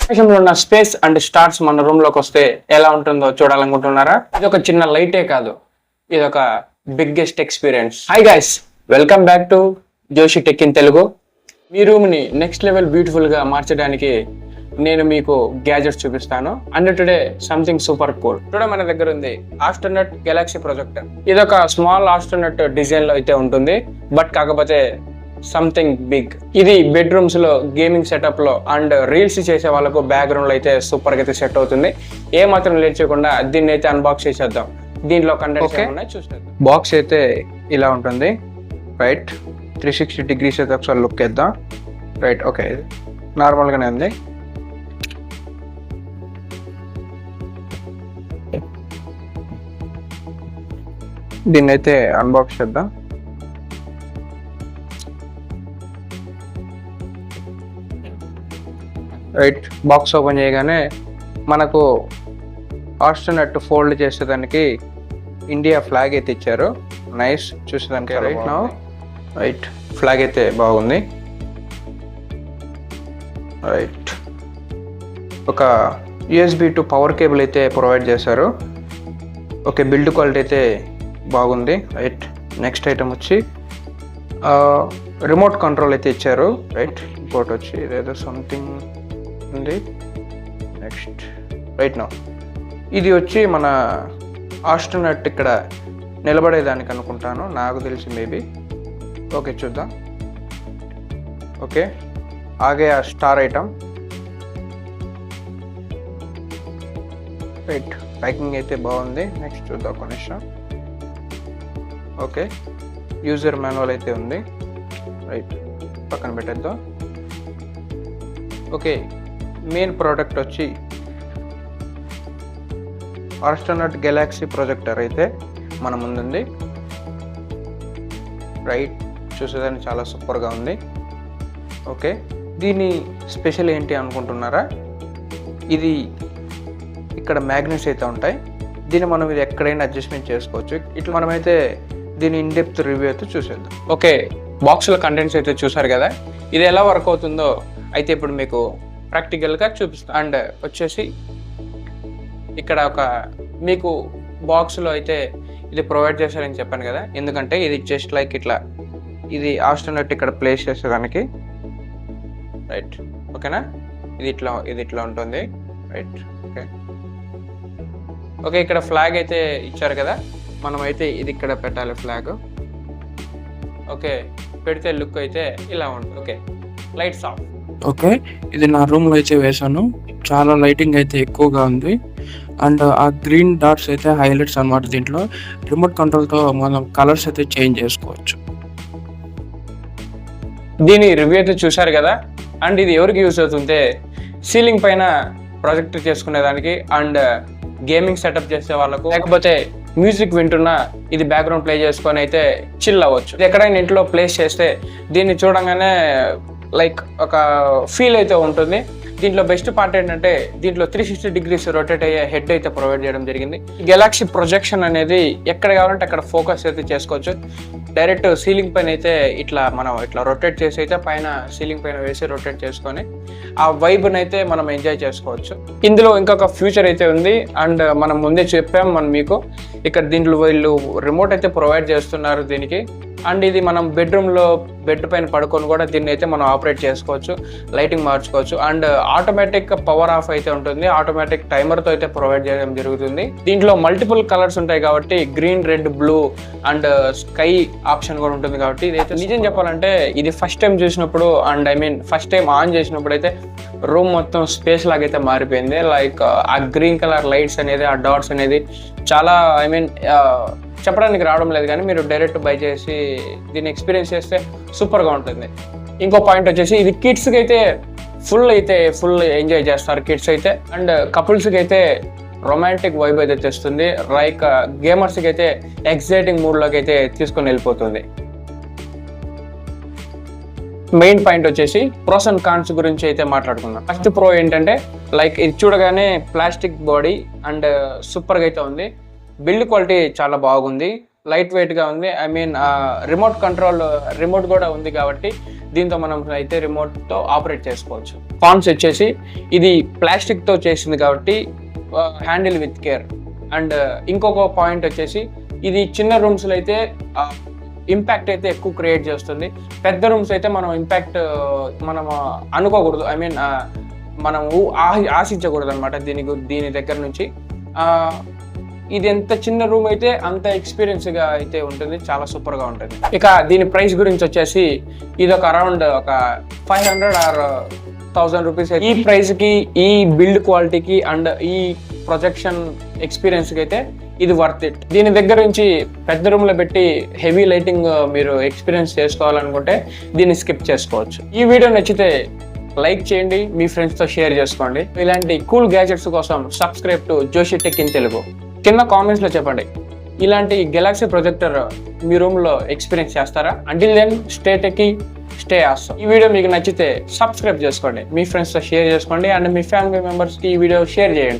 ఆకాశంలో ఉన్న space and stars మన రూమ్ లోకి వస్తే ఎలా ఉంటుందో చూడాలనుకుంటున్నారా? ఇది ఒక చిన్న లైటే కాదు, ఇది ఒక biggest experience. Hi guys, welcome back to Joshi tech in Telugu. Me room ని నెక్స్ట్ లెవెల్ బ్యూటిఫుల్ గా మార్చడానికి నేను మీకు గ్యాజెట్స్ చూపిస్తాను. And today something super cool. Today మన దగ్గర ఉంది ఆస్ట్రోనట్ గెలాక్సీ ప్రొజెక్టర్. ఇది ఒక స్మాల్ ఆస్ట్రోనట్ డిజైన్ లో అయితే ఉంటుంది, బట్ కాకపోతే సంథింగ్ బిగ్. ఇది బెడ్రూమ్స్ లో, గేమింగ్ సెటప్ లో అండ్ రీల్స్ చేసే వాళ్ళకు బ్యాక్గ్రౌండ్ లో అయితే సూపర్ గా అయితే సెట్ అవుతుంది. ఏ మాత్రం లేట్ చేయకుండా దీన్ని అయితే అన్బాక్స్ చేసేద్దాం. దీంట్లో కంటెంట్స్ ఏమున్నాయి చూసేద్దాం. బాక్స్ అయితే ఇలా ఉంటుంది, రైట్. 360 degrees అయితే ఒకసారి లుక్ వేద్దాం, రైట్. ఓకే, నార్మల్ గానే ఉంది. దీన్ని అయితే అన్బాక్స్ చేద్దాం. రైట్, బాక్స్ ఓపెన్ చేయగానే మనకు ఆస్ట్రోనట్ ఫోల్డ్ చేసేదానికి ఇండియా ఫ్లాగ్ అయితే ఇచ్చారు. నైస్, చూసేదానికి రైట్. నౌ రైట్, ఫ్లాగ్ అయితే బాగుంది. రైట్, ఒక USB టు పవర్ కేబుల్ అయితే ప్రొవైడ్ చేశారు. ఓకే, బిల్డ్ క్వాలిటీ అయితే బాగుంది. రైట్, నెక్స్ట్ ఐటమ్ వచ్చి రిమోట్ కంట్రోల్ అయితే ఇచ్చారు. రైట్, ఇంకోటి వచ్చి ఇదేదో సంథింగ్ ఉంది. నెక్స్ట్ రైట్, నౌ ఇది వచ్చి మన ఆస్ట్రోనట్ ఇక్కడ నిలబడేదానికి అనుకుంటాను, నాకు తెలిసి మేబీ. ఓకే, చూద్దాం. ఓకే, ఆగే ఆ స్టార్ ఐటమ్. రైట్, ప్యాకింగ్ అయితే బాగుంది. నెక్స్ట్ చూద్దాం ఒక నిమిషం. ఓకే, యూజర్ మాన్యువల్ అయితే ఉంది. రైట్, పక్కన పెట్టేద్దాం. ఓకే, మెయిన్ ప్రోడక్ట్ వచ్చి ఆస్ట్రోనట్ గెలాక్సీ ప్రొజెక్టర్ అయితే మన ముందుంది. రైట్, చూసేదాన్ని చాలా సూపర్గా ఉంది. ఓకే, దీని స్పెషల్ ఏంటి అనుకుంటున్నారా? ఇది ఇక్కడ మ్యాగ్నెట్స్ అయితే ఉంటాయి. దీన్ని మనం ఇది ఎక్కడైనా అడ్జస్ట్మెంట్ చేసుకోవచ్చు. ఇట్లా మనమైతే దీని ఇన్ డెప్త్ రివ్యూ అయితే చూసేద్దాం. ఓకే, బాక్స్లో కంటెంట్స్ అయితే చూసారు కదా. ఇది ఎలా వర్క్ అవుతుందో అయితే ఇప్పుడు మీకు ప్రాక్టికల్గా చూపిస్తాను. అండ్ వచ్చేసి ఇక్కడ ఒక మీకు బాక్స్లో అయితే ఇది ప్రొవైడ్ చేశారని చెప్పాను కదా, ఎందుకంటే ఇది జస్ట్ లైక్ ఇట్లా, ఇది ఆస్ట్రోనట్ ఇక్కడ ప్లేస్ చేసేదానికి. రైట్, ఓకేనా? ఇది ఇట్లా ఉంటుంది. Right, okay. ఓకే, ఇక్కడ ఫ్లాగ్ అయితే ఇచ్చారు కదా, మనం అయితే ఇది ఇక్కడ పెట్టాలి ఫ్లాగ్. ఓకే, పెడితే లుక్ అయితే ఇలా ఉంటుంది. Okay, lights off. ఓకే, ఇది నా రూమ్లో అయితే వేసాను. చాలా లైటింగ్ అయితే ఎక్కువగా ఉంది. అండ్ ఆ గ్రీన్ డాట్స్ అయితే హైలైట్స్ అన్నమాట. దీంట్లో రిమోట్ కంట్రోల్తో మనం కలర్స్ అయితే చేంజ్ చేసుకోవచ్చు. దీని రివ్యూ అయితే చూశారు కదా. అండ్ ఇది ఎవరికి యూస్ అవుతుంటే సీలింగ్ పైన ప్రొజెక్ట్ చేసుకునేదానికి అండ్ గేమింగ్ సెటప్ చేసే వాళ్ళకు, లేకపోతే మ్యూజిక్ వింటున్నా ఇది బ్యాక్గ్రౌండ్ ప్లే చేసుకొని అయితే చిల్ అవ్వచ్చు. ఎక్కడైనా ఇంట్లో ప్లేస్ చేస్తే దీన్ని చూడంగానే లైక్ ఒక ఫీల్ అయితే ఉంటుంది. దీంట్లో బెస్ట్ పార్ట్ ఏంటంటే దీంట్లో 360 degrees రొటేట్ అయ్యే హెడ్ అయితే ప్రొవైడ్ చేయడం జరిగింది. గెలాక్సీ ప్రొజెక్షన్ అనేది ఎక్కడ కావాలంటే అక్కడ ఫోకస్ అయితే చేసుకోవచ్చు. డైరెక్ట్ సీలింగ్ పైన అయితే మనం ఇట్లా రొటేట్ చేసి అయితే పైన సీలింగ్ పైన వేసి రొటేట్ చేసుకొని ఆ వైబ్ని అయితే మనం ఎంజాయ్ చేసుకోవచ్చు. ఇందులో ఇంకొక ఫ్యూచర్ అయితే ఉంది. అండ్ మనం ముందే చెప్పాం మీకు, ఇక్కడ దీంట్లో వీళ్ళు రిమోట్ అయితే ప్రొవైడ్ చేస్తున్నారు దీనికి. అండ్ ఇది మనం బెడ్ పైన పడుకొని కూడా దీన్ని అయితే మనం ఆపరేట్ చేసుకోవచ్చు, లైటింగ్ మార్చుకోవచ్చు. అండ్ ఆటోమేటిక్ పవర్ ఆఫ్ అయితే ఉంటుంది, ఆటోమేటిక్ టైమర్తో అయితే ప్రొవైడ్ చేయడం జరుగుతుంది. దీంట్లో మల్టిపుల్ కలర్స్ ఉంటాయి కాబట్టి green, red, blue and sky option కూడా ఉంటుంది. కాబట్టి ఇదైతే నిజం చెప్పాలంటే ఇది ఫస్ట్ టైం చూసినప్పుడు అండ్ ఫస్ట్ టైం ఆన్ చేసినప్పుడు అయితే రూమ్ మొత్తం స్పేస్ లాగైతే మారిపోయింది. లైక్ ఆ గ్రీన్ కలర్ లైట్స్ అనేది, ఆ డాట్స్ అనేది చాలా చెప్పడానికి రావడం లేదు, కానీ మీరు డైరెక్ట్ బై చేసి దీన్ని ఎక్స్పీరియన్స్ చేస్తే సూపర్గా ఉంటుంది. ఇంకో పాయింట్ వచ్చేసి ఇది కిడ్స్కి అయితే ఫుల్ ఎంజాయ్ చేస్తారు కిడ్స్ అయితే. అండ్ కపుల్స్కి అయితే రొమాంటిక్ వైబ్ అయితే తెస్తుంది. లైక్ గేమర్స్కి అయితే ఎక్సైటింగ్ మూడ్లోకి అయితే తీసుకొని వెళ్ళిపోతుంది. మెయిన్ పాయింట్ వచ్చేసి ప్రోస్ అండ్ కాన్స్ గురించి అయితే మాట్లాడుకుందాం. ఫస్ట్ ప్రో ఏంటంటే లైక్ ఇది చూడగానే ప్లాస్టిక్ బాడీ అండ్ సూపర్గా అయితే ఉంది. బిల్డ్ క్వాలిటీ చాలా బాగుంది. లైట్ వెయిట్గా ఉంది. ఐ మీన్ రిమోట్ కూడా ఉంది కాబట్టి దీంతో మనం అయితే రిమోట్తో ఆపరేట్ చేసుకోవచ్చు. కాన్స్ వచ్చేసి ఇది ప్లాస్టిక్తో చేసింది కాబట్టి హ్యాండిల్ విత్ కేర్. అండ్ ఇంకొక పాయింట్ వచ్చేసి ఇది చిన్న రూమ్స్లో అయితే ఇంపాక్ట్ అయితే ఎక్కువ క్రియేట్ చేస్తుంది. పెద్ద రూమ్స్ అయితే మనం ఇంపాక్ట్ మనం అనుకోకూడదు, ఐ మీన్ మనం ఆశించకూడదు అనమాట దీని దగ్గర నుంచి. ఇది ఎంత చిన్న రూమ్ అయితే అంత ఎక్స్పీరియన్స్గా అయితే ఉంటుంది, చాలా సూపర్గా ఉంటుంది. ఇక దీని ప్రైస్ గురించి వచ్చేసి ఇది ఒక అరౌండ్ ఒక 500 ఆర్ 1000 రూపీస్. ఈ ప్రైస్కి, ఈ బిల్డ్ క్వాలిటీకి అండ్ ఈ ప్రొజెక్షన్ ఎక్స్పీరియన్స్కి అయితే ఇది వర్త్ ఇట్. దీని దగ్గర నుంచి పెద్ద రూమ్లో పెట్టి హెవీ లైటింగ్ మీరు ఎక్స్పీరియన్స్ చేసుకోవాలనుకుంటే దీన్ని స్కిప్ చేసుకోవచ్చు. ఈ వీడియో నచ్చితే లైక్ చేయండి, మీ ఫ్రెండ్స్తో షేర్ చేసుకోండి. ఇలాంటి కూల్ గ్యాజెట్స్ కోసం subscribe to Joshi tech in Telugu. కింద కామెంట్స్లో చెప్పండి, ఇలాంటి గెలాక్సీ ప్రొజెక్టర్ మీ రూమ్లో ఎక్స్పీరియన్స్ చేస్తారా? Until then stay techie, stay awesome. ఈ వీడియో మీకు నచ్చితే సబ్స్క్రైబ్ చేసుకోండి, మీ ఫ్రెండ్స్తో షేర్ చేసుకోండి అండ్ మీ ఫ్యామిలీ మెంబర్స్కి ఈ వీడియో షేర్ చేయండి.